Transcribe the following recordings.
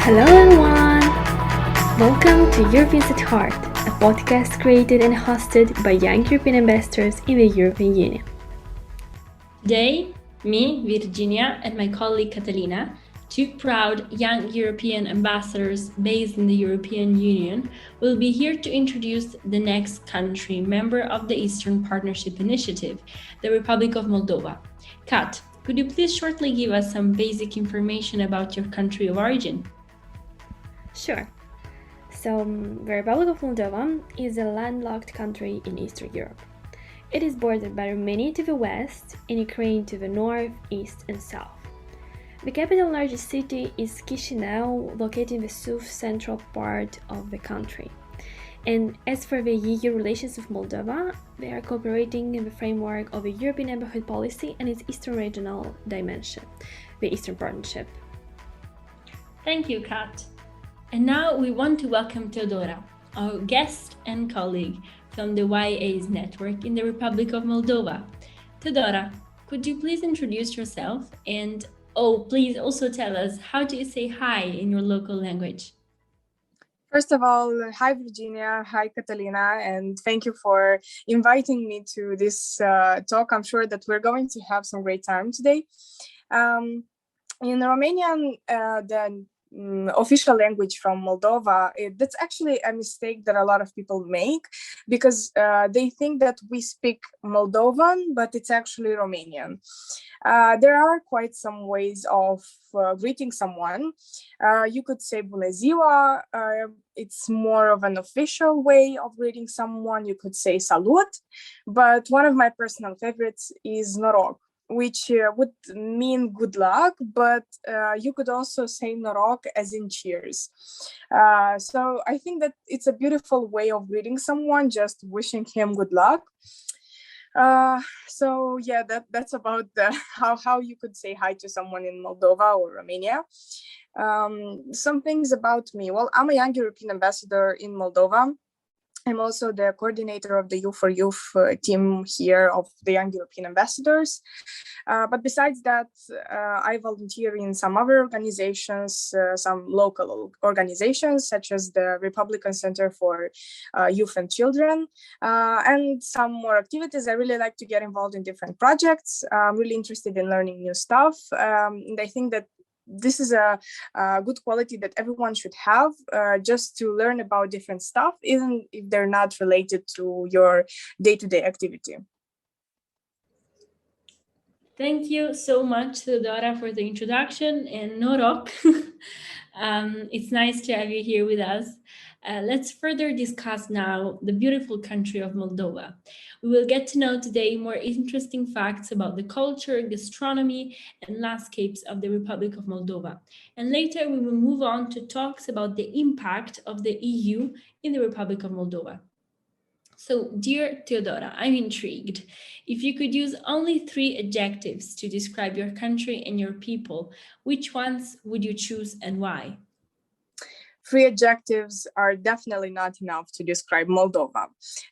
Hello everyone! Welcome to Europeans at Heart, a podcast created and hosted by young European ambassadors in the European Union. Today, me, Virginia, and my colleague Catalina, two proud young European ambassadors based in the European Union, will be here to introduce the next country member of the Eastern Partnership Initiative, the Republic of Moldova. Kat, could you please shortly give us some basic information about your country of origin? Sure. So, the Republic of Moldova is a landlocked country in Eastern Europe. It is bordered by Romania to the west and Ukraine to the north, east, and south. The capital largest city is Chisinau, located in the south-central part of the country. And as for the EU relations with Moldova, they are cooperating in the framework of the European Neighbourhood Policy and its Eastern regional dimension, the Eastern Partnership. Thank you, Kat. And now we want to welcome Teodora, our guest and colleague from the YA's network in the Republic of Moldova. Teodora, could you please introduce yourself and please also tell us, how do you say hi in your local language? First of all, hi Virginia, hi Catalina, and thank you for inviting me to this talk. I'm sure that we're going to have some great time today. In Romanian, the official language from Moldova, that's actually a mistake that a lot of people make because they think that we speak Moldovan, but it's actually Romanian. There are quite some ways of greeting someone. You could say Bună ziua. It's more of an official way of greeting someone. You could say Salut, but one of my personal favorites is Noroc, which would mean good luck, but you could also say noroc as in cheers. So I think that it's a beautiful way of greeting someone, just wishing him good luck. So yeah, that's about how you could say hi to someone in Moldova or Romania. Some things about me. Well, I'm a young European ambassador in Moldova. I'm also the coordinator of the Youth team here of the Young European Ambassadors. But besides that, I volunteer in some other organizations, some local organizations, such as the Republican Center for Youth and Children, and some more activities. I really like to get involved in different projects. I'm really interested in learning new stuff. And I think that this is a good quality that everyone should have, just to learn about different stuff, even if they're not related to your day-to-day activity. Thank you so much, Teodora, for the introduction, and Noroc. It's nice to have you here with us. Let's further discuss now the beautiful country of Moldova. We will get to know today more interesting facts about the culture, gastronomy, and landscapes of the Republic of Moldova. And later we will move on to talks about the impact of the EU in the Republic of Moldova. So, dear Teodora, I'm intrigued. If you could use only 3 adjectives to describe your country and your people, which ones would you choose and why? 3 adjectives are definitely not enough to describe Moldova.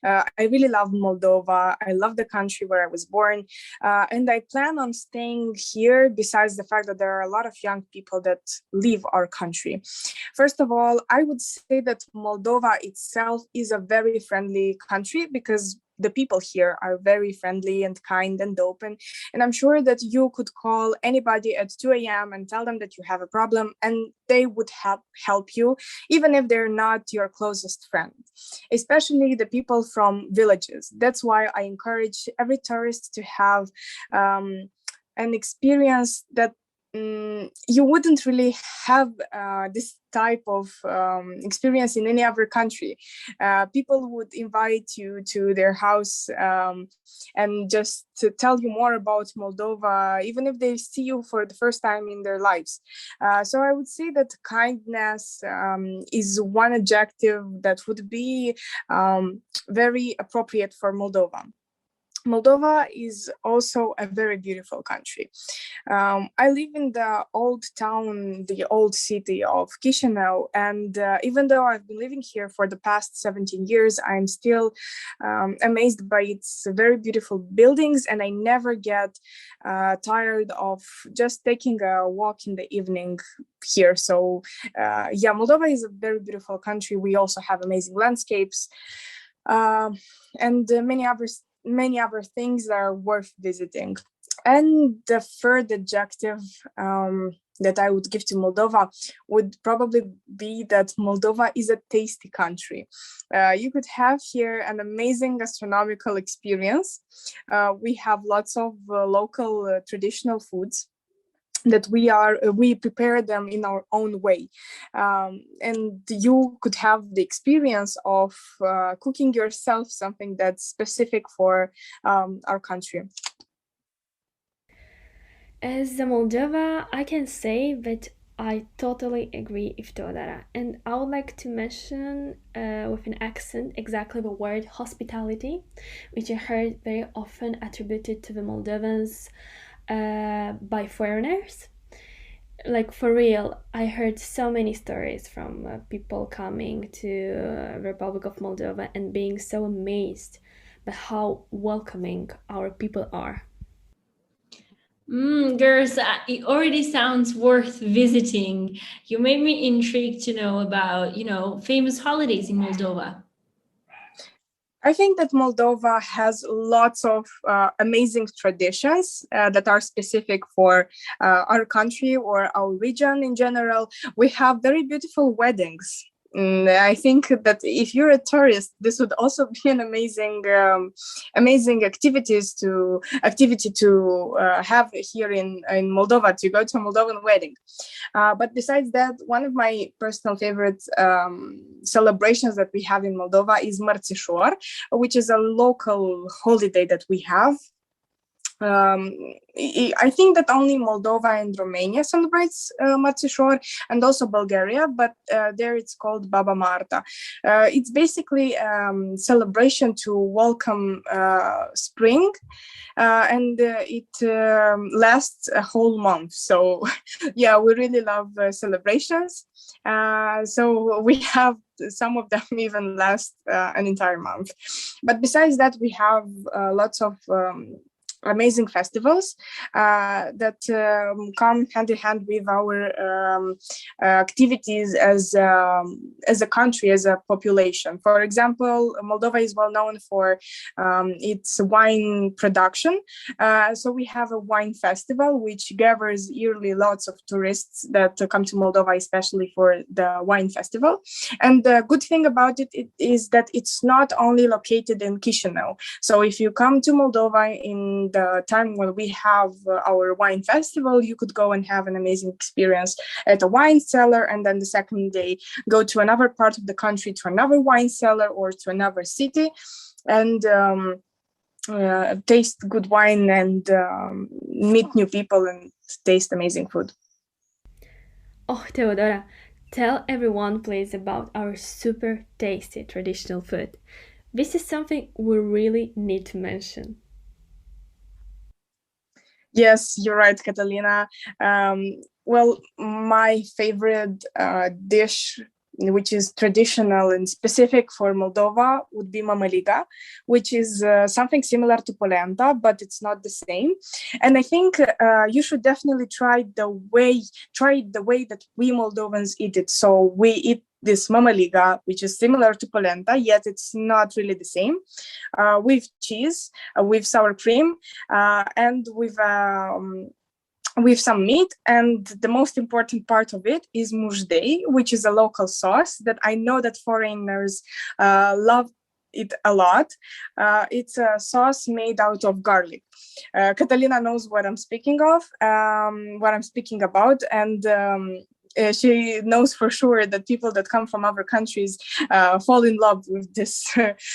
I really love Moldova. I love the country where I was born. And I plan on staying here, besides the fact that there are a lot of young people that leave our country. First of all, I would say that Moldova itself is a very friendly country because the people here are very friendly and kind and open. And I'm sure that you could call anybody at 2 a.m. and tell them that you have a problem, and they would help you, even if they're not your closest friend, especially the people from villages. That's why I encourage every tourist to have an experience that you wouldn't really have this type of experience in any other country. People would invite you to their house and just to tell you more about Moldova, even if they see you for the first time in their lives. So I would say that kindness is one adjective that would be very appropriate for Moldova. Moldova is also a very beautiful country. I live in the old town, the old city of Chisinau, and even though I've been living here for the past 17 years, I'm still amazed by its very beautiful buildings, and I never get tired of just taking a walk in the evening here. So yeah, Moldova is a very beautiful country. We also have amazing landscapes and many other things that are worth visiting. And the third adjective that I would give to Moldova would probably be that Moldova is a tasty country. You could have here an amazing gastronomical experience. We have lots of local traditional foods that we prepare them in our own way, and you could have the experience of cooking yourself something that's specific for our country. As a Moldova, I can say that I totally agree with Teodora, and I would like to mention with an accent exactly the word hospitality, which I heard very often attributed to the Moldovans by foreigners. Like, for real, I heard so many stories from people coming to Republic of Moldova and being so amazed by how welcoming our people are. Girls, it already sounds worth visiting. You made me intrigued to know about, famous holidays in Moldova. I think that Moldova has lots of amazing traditions that are specific for our country or our region in general. We have very beautiful weddings. I think that if you're a tourist, this would also be an amazing activity to have here in Moldova, to go to a Moldovan wedding. But besides that, one of my personal favorite celebrations that we have in Moldova is Mărțișor, which is a local holiday that we have. I think that only Moldova and Romania celebrates Mărțișor, and also Bulgaria, but there it's called Baba Marta. It's basically celebration to welcome spring, and it lasts a whole month. So yeah, we really love celebrations. So we have some of them even last an entire month. But besides that, we have lots of amazing festivals that come hand in hand with our activities as a country, as a population. For example, Moldova is well known for its wine production. So we have a wine festival which gathers yearly lots of tourists that come to Moldova, especially for the wine festival. And the good thing about it is that it's not only located in Chisinau. So if you come to Moldova in the time when we have our wine festival, you could go and have an amazing experience at a wine cellar, and then the second day go to another part of the country, to another wine cellar or to another city, and taste good wine and meet new people and taste amazing food. Oh, Teodora, tell everyone please about our super tasty traditional food. This is something we really need to mention. Yes, you're right, Catalina. Well, my favorite dish, which is traditional and specific for Moldova, would be Mamaliga, which is something similar to polenta, but it's not the same. And I think you should definitely try the way that we Moldovans eat it. So we eat this Mamaliga, which is similar to polenta, yet it's not really the same, with cheese, with sour cream, and with some meat. And the most important part of it is mușdei, which is a local sauce that I know that foreigners love it a lot. It's a sauce made out of garlic. Catalina knows what I'm speaking of, what I'm speaking about, and she knows for sure that people that come from other countries fall in love with this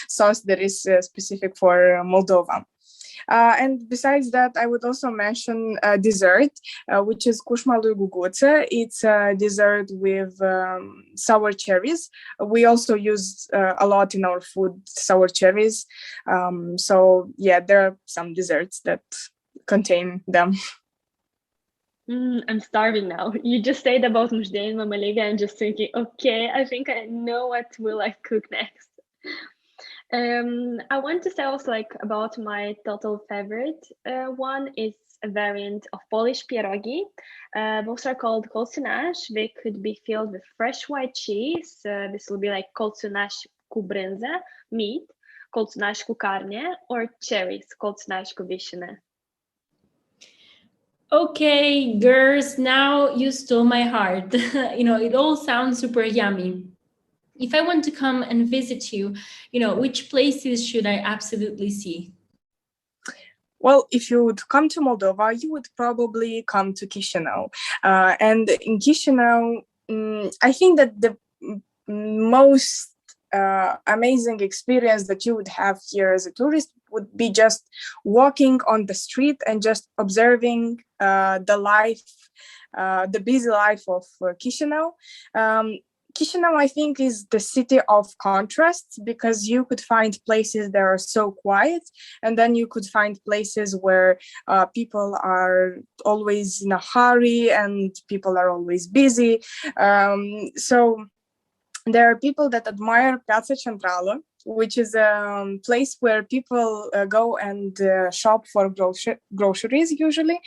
sauce that is specific for Moldova. And besides that, I would also mention dessert, which is kushmalu guguce. It's a dessert with sour cherries. We also use a lot in our food sour cherries. So yeah, there are some desserts that contain them. I'm starving now. You just said about Mujde and Mamaliga and just thinking, okay, I think I know what will I cook next. I want to say also about my total favorite one is a variant of Polish pierogi. Both are called kolcunash. They could be filled with fresh white cheese. This will be like kolcunash cu brânză, meat, kolcunash cu carne, or cherries, kolcunash cu vișine. Okay, girls, now you stole my heart. It all sounds super yummy. If I want to come and visit you, which places should I absolutely see? Well, if you would come to Moldova, you would probably come to Chisinau. And in Chisinau, I think that the most amazing experience that you would have here as a tourist would be just walking on the street and just observing the life, the busy life of Chisinau. Chisinau, I think, is the city of contrasts, because you could find places that are so quiet, and then you could find places where people are always in a hurry and people are always busy. So there are people that admire Piața Centrală, which is a place where people go and shop for groceries usually.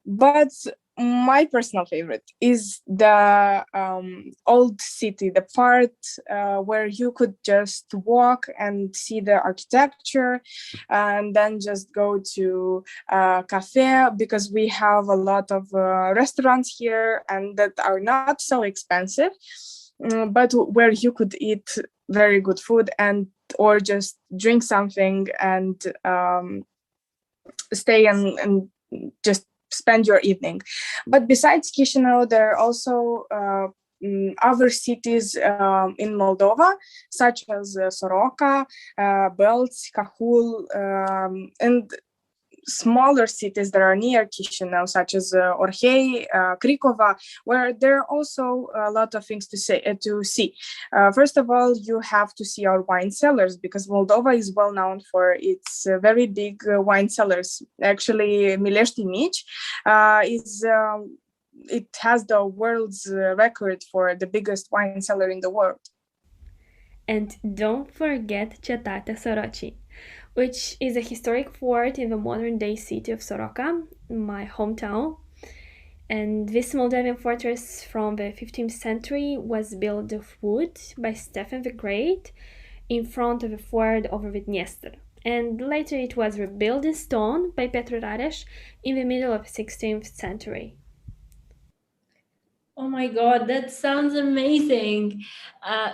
But my personal favorite is the old city, the part where you could just walk and see the architecture, and then just go to a cafe, because we have a lot of restaurants here and that are not so expensive, but where you could eat very good food and or just drink something and stay and just spend your evening. But besides Chisinau, there are also other cities in Moldova, such as Soroca, Belts, Cahul, and smaller cities that are near Chisinau, such as Orhei, Cricova, where there are also a lot of things to see. First of all, you have to see our wine cellars, because Moldova is well known for its very big wine cellars. Actually, Milești Mici it has the world's record for the biggest wine cellar in the world. And don't forget Cetatea Soroci, which is a historic fort in the modern-day city of Soroca, my hometown. And this Moldavian fortress from the 15th century was built of wood by Stefan the Great in front of a ford over the Dniester. And later it was rebuilt in stone by Petru Rareș in the middle of the 16th century. Oh my God, that sounds amazing.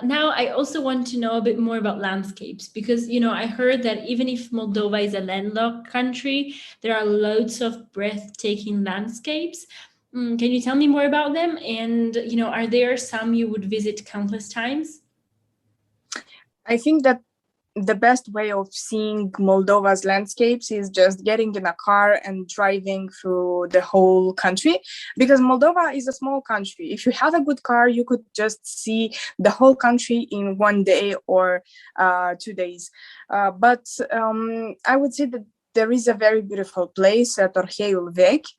Now I also want to know a bit more about landscapes, because, I heard that even if Moldova is a landlocked country, there are loads of breathtaking landscapes. Can you tell me more about them? And, are there some you would visit countless times? I think that the best way of seeing Moldova's landscapes is just getting in a car and driving through the whole country, because Moldova is a small country. If you have a good car, you could just see the whole country in one day or 2 days. But I would say that there is a very beautiful place at Orheiul Vechi,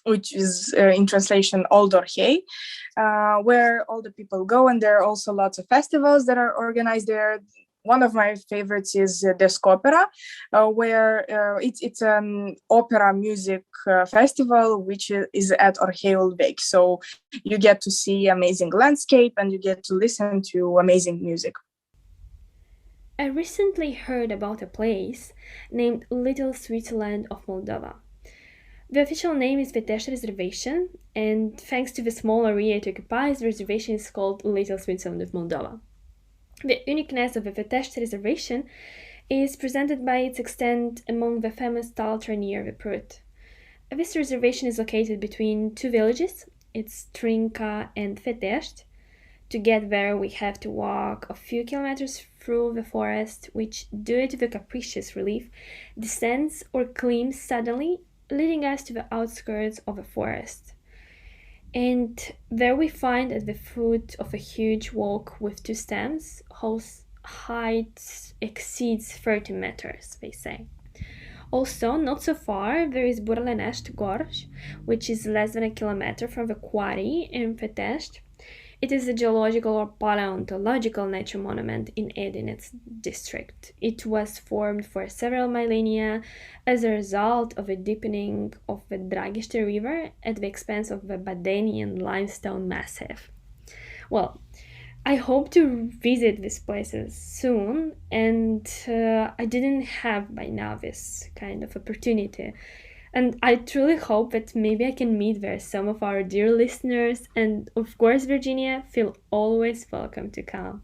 which is in translation Old Orhei, where all the people go, and there are also lots of festivals that are organized there. One of my favorites is Descopera, where it's an opera music festival, which is at Orheiul Vechi. So you get to see amazing landscape and you get to listen to amazing music. I recently heard about a place named Little Switzerland of Moldova. The official name is Vetești Reservation, and thanks to the small area it occupies, the reservation is called Little Switzerland of Moldova. The uniqueness of the Vetești Reservation is presented by its extent among the famous Taltra near the Prut. This reservation is located between two villages, it's Trinca and Vetești. To get there, we have to walk a few kilometers through the forest, which, due to the capricious relief, descends or climbs suddenly, leading us to the outskirts of the forest. And there we find at the foot of a huge oak with two stems, whose height exceeds 30 meters, they say. Also, not so far, there is Burlenești Gorj, which is less than a kilometer from the quarry in Petești. It is a geological or paleontological nature monument in Edinets district. It was formed for several millennia as a result of a deepening of the Draghiște River at the expense of the Badenian limestone massif. Well, I hope to visit these places soon, and I didn't have by now this kind of opportunity. And I truly hope that maybe I can meet there some of our dear listeners, and of course, Virginia, feel always welcome to come.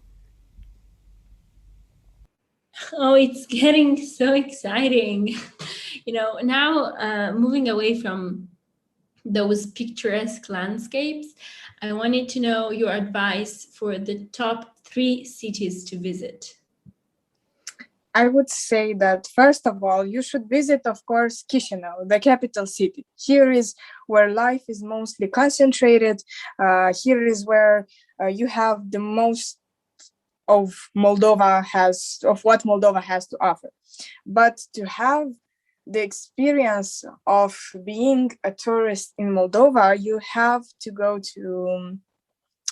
Oh, it's getting so exciting. Now moving away from those picturesque landscapes, I wanted to know your advice for the top 3 cities to visit. I would say that, first of all, you should visit, of course, Chisinau, the capital city. Here is where life is mostly concentrated. Here is where you have the most of what Moldova has to offer. But to have the experience of being a tourist in Moldova, you have to go to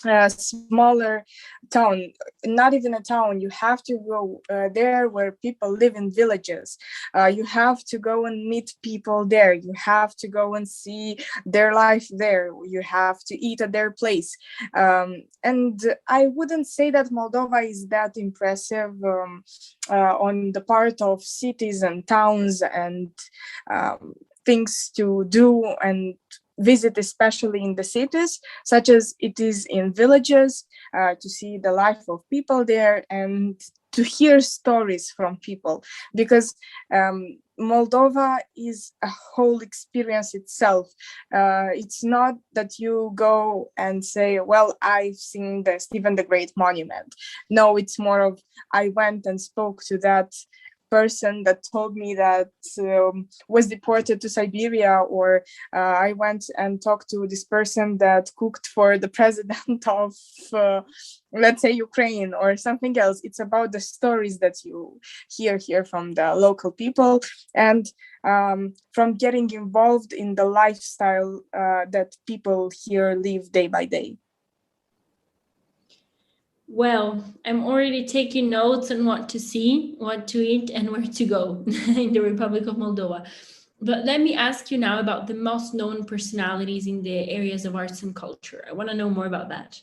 a smaller town, not even a town. You have to go there where people live in villages. You have to go and meet people there. You have to go and see their life there. You have to eat at their place. And I wouldn't say that Moldova is that impressive on the part of cities and towns and things to do and visit, especially in the cities, such as it is in villages, to see the life of people there and to hear stories from people, because Moldova is a whole experience itself. It's not that you go and say, well, I've seen the Stephen the Great monument. No, it's more of, I went and spoke to that person that told me that was deported to Siberia, or I went and talked to this person that cooked for the president of, let's say, Ukraine or something else. It's about the stories that you hear from the local people, and from getting involved in the lifestyle that people here live day by day. Well, I'm already taking notes on what to see, what to eat, and where to go in the Republic of Moldova. But let me ask you now about the most known personalities in the areas of arts and culture. I want to know more about that.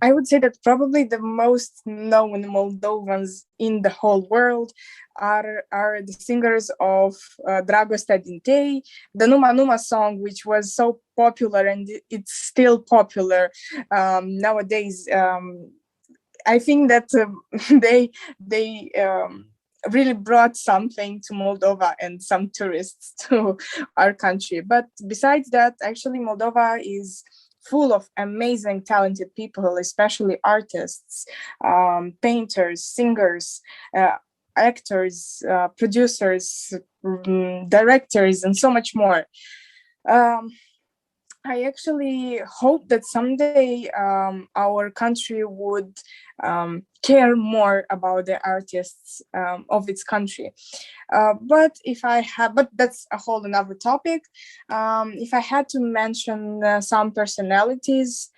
I would say that probably the most known Moldovans in the whole world are the singers of Dragostea din Tei, the Numa Numa song, which was so popular and it's still popular nowadays. I think that they really brought something to Moldova and some tourists to our country. But besides that, actually, Moldova is full of amazing, talented people, especially artists, painters, singers, actors, producers, directors, and so much more. I actually hope that someday our country would care more about the artists of its country. But that's a whole another topic. If I had to mention some personalities,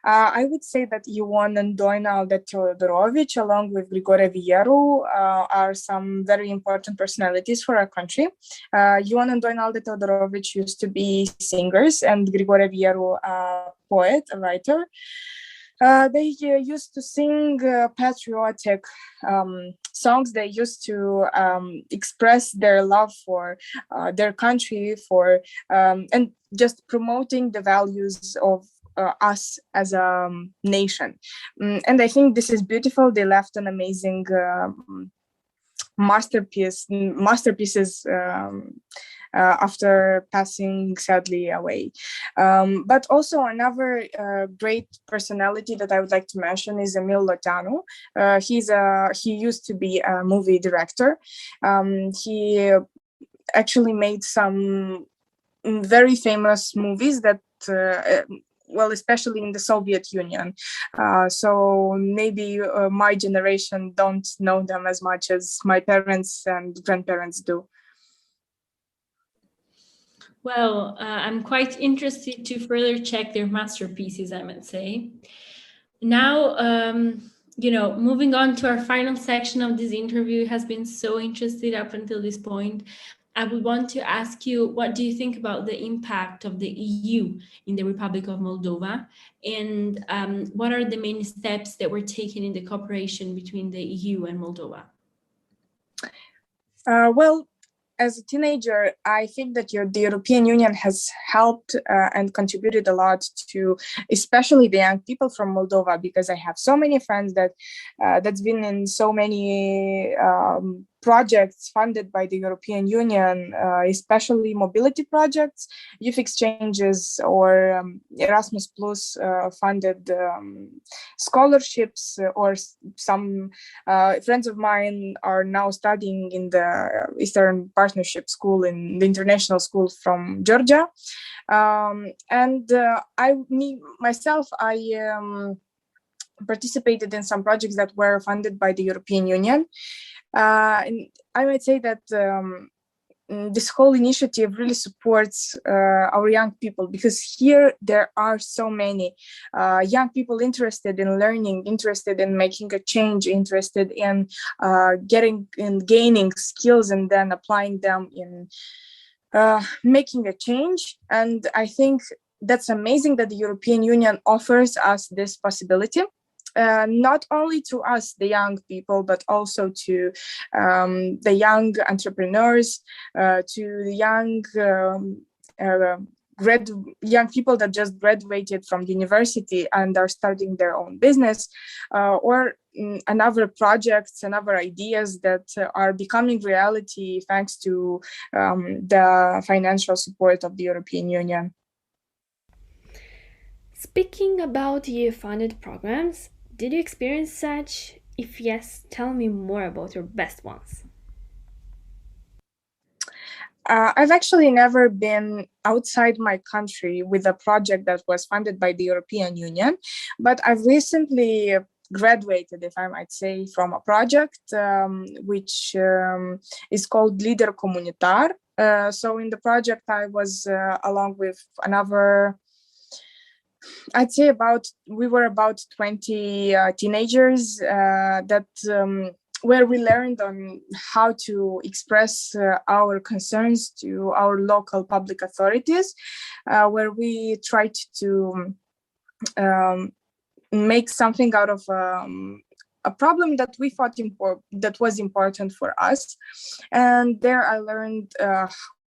I would say that Ion and Doina Teodorovic, along with Grigore Vieru, are some very important personalities for our country. Ion and Doina Teodorovic used to be singers, and Grigore Vieru, a poet, a writer. They used to sing patriotic songs. They used to express their love for their country, and just promoting the values of us as a nation. And I think this is beautiful. They left an amazing masterpieces after passing sadly away. But also another great personality that I would like to mention is Emil Lotanu. He used to be a movie director. He actually made some very famous movies that well, especially in the Soviet Union. So maybe my generation don't know them as much as my parents and grandparents do. Well, I'm quite interested to further check their masterpieces, I might say. Now, moving on to our final section of this interview, has been so interested up until this point. I would want to ask you, what do you think about the impact of the EU in the Republic of Moldova? And what are the main steps that were taken in the cooperation between the EU and Moldova? Well, as a teenager, I think that the European Union has helped and contributed a lot to, especially the young people from Moldova, because I have so many friends that's been in so many projects funded by the European Union, especially mobility projects, youth exchanges, or Erasmus Plus funded scholarships, or some friends of mine are now studying in the Eastern Partnership School, in the international school from Georgia. And I participated in some projects that were funded by the European Union. And I might say that this whole initiative really supports our young people, because here there are so many young people interested in learning, interested in making a change, interested in getting and gaining skills and then applying them in making a change. And I think that's amazing that the European Union offers us this possibility. Not only to us, the young people, but also to the young entrepreneurs, to the young people that just graduated from university and are starting their own business, or another projects and other ideas that are becoming reality thanks to the financial support of the European Union. Speaking about EU-funded programs, did you experience such? If yes, tell me more about your best ones. I've actually never been outside my country with a project that was funded by the European Union, but I've recently graduated, if I might say, from a project which is called Lider Comunitar. So in the project, I was along with another, I'd say we were about 20 teenagers where we learned on how to express our concerns to our local public authorities, where we tried to make something out of a problem that we thought that was important for us. And there I learned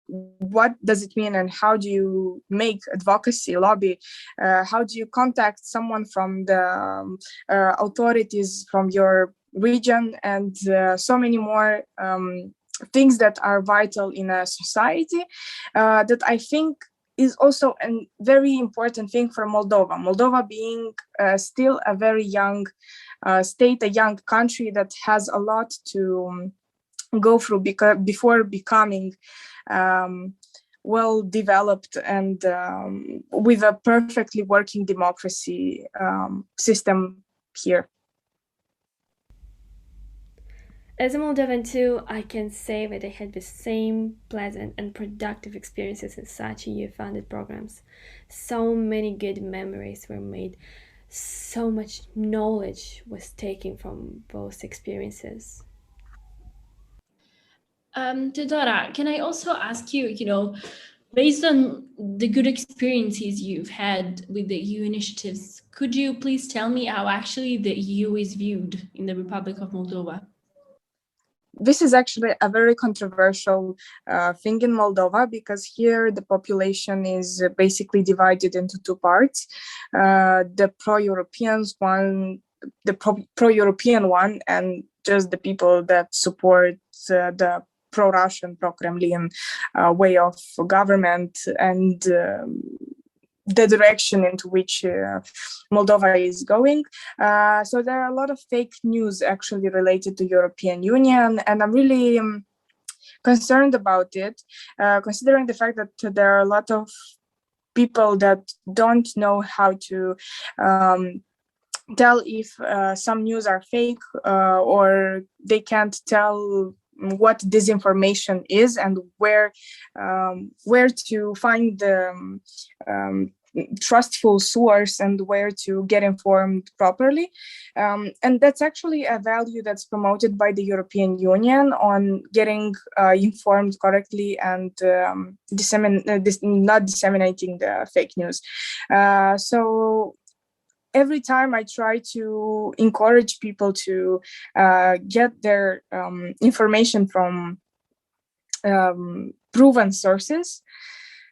what does it mean and how do you make advocacy, lobby, how do you contact someone from the authorities from your region, and so many more things that are vital in a society that I think is also a very important thing for Moldova. Moldova being still a very young state, a young country that has a lot to go through before becoming well developed and with a perfectly working democracy system here. As a Moldovan too, I can say that I had the same pleasant and productive experiences in such EU-funded programs. So many good memories were made. So much knowledge was taken from those experiences. Teodora, can I also ask you, based on the good experiences you've had with the EU initiatives, could you please tell me how actually the EU is viewed in the Republic of Moldova? This is actually a very controversial thing in Moldova, because here the population is basically divided into two parts. The pro-Europeans one, the pro-European one, and just the people that support the pro-Russian, pro-Kremlin way of government and the direction into which Moldova is going. So there are a lot of fake news actually related to European Union, and I'm really concerned about it, considering the fact that there are a lot of people that don't know how to tell if some news are fake, or they can't tell what disinformation is and where to find the trustful source and where to get informed properly. And that's actually a value that's promoted by the European Union on getting informed correctly and not disseminating the fake news. So every time I try to encourage people to get their information from proven sources.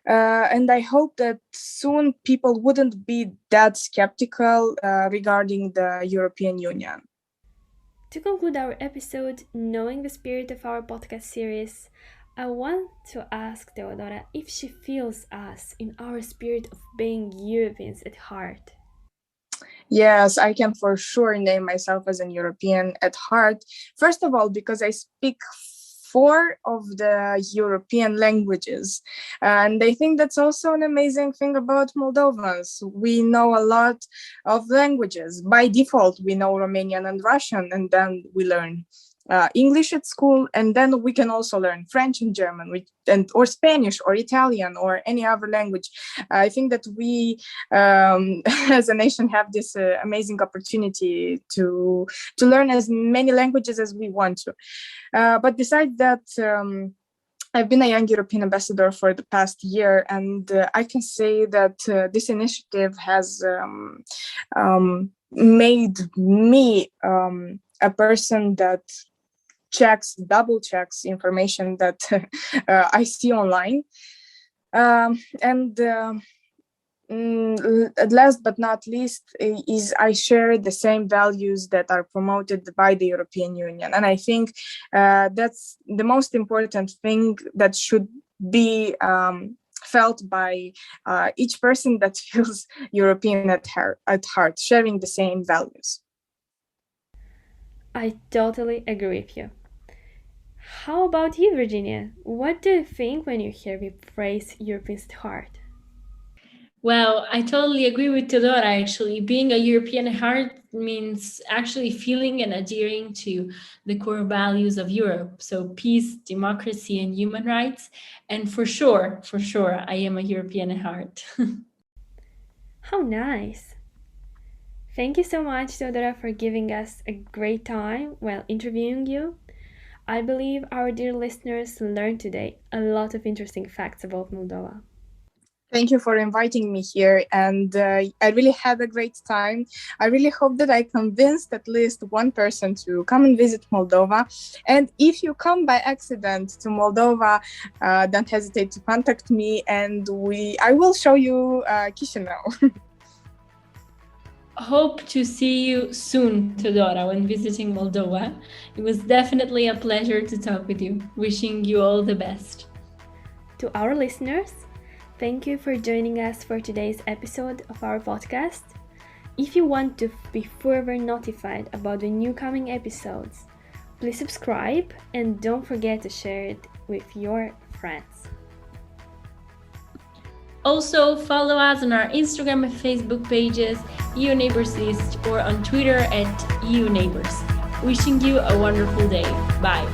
And I hope that soon people wouldn't be that skeptical regarding the European Union. To conclude our episode, knowing the spirit of our podcast series, I want to ask Teodora if she feels us in our spirit of being Europeans at heart. Yes, I can for sure name myself as an European at heart. First of all, because I speak 4 of the European languages. And I think that's also an amazing thing about Moldovans. We know a lot of languages. By default, we know Romanian and Russian, and then we learn English at school, and then we can also learn French and German, or Spanish or Italian or any other language. I think that we as a nation have this amazing opportunity to learn as many languages as we want to. But besides that, I've been a young European ambassador for the past year, and I can say that this initiative has made me a person that double checks information that I see online. And last but not least is I share the same values that are promoted by the European Union. And I think that's the most important thing that should be felt by each person that feels European at heart, sharing the same values. I totally agree with you. How about you, Virginia? What do you think when you hear the phrase Europeans at heart? Well, I totally agree with Teodora, actually. Being a European at heart means actually feeling and adhering to the core values of Europe. So peace, democracy, and human rights. And for sure, I am a European at heart. How nice. Thank you so much, Teodora, for giving us a great time while interviewing you. I believe our dear listeners learned today a lot of interesting facts about Moldova. Thank you for inviting me here, and I really had a great time. I really hope that I convinced at least one person to come and visit Moldova. And if you come by accident to Moldova, don't hesitate to contact me, and I will show you Chisinau. Hope to see you soon, Teodora, when visiting Moldova. It was definitely a pleasure to talk with you. Wishing you all the best. To our listeners, thank you for joining us for today's episode of our podcast. If you want to be further notified about the new coming episodes, please subscribe and don't forget to share it with your friends. Also, follow us on our Instagram and Facebook pages, EU Neighbors List, or on Twitter at EU Neighbors. Wishing you a wonderful day. Bye.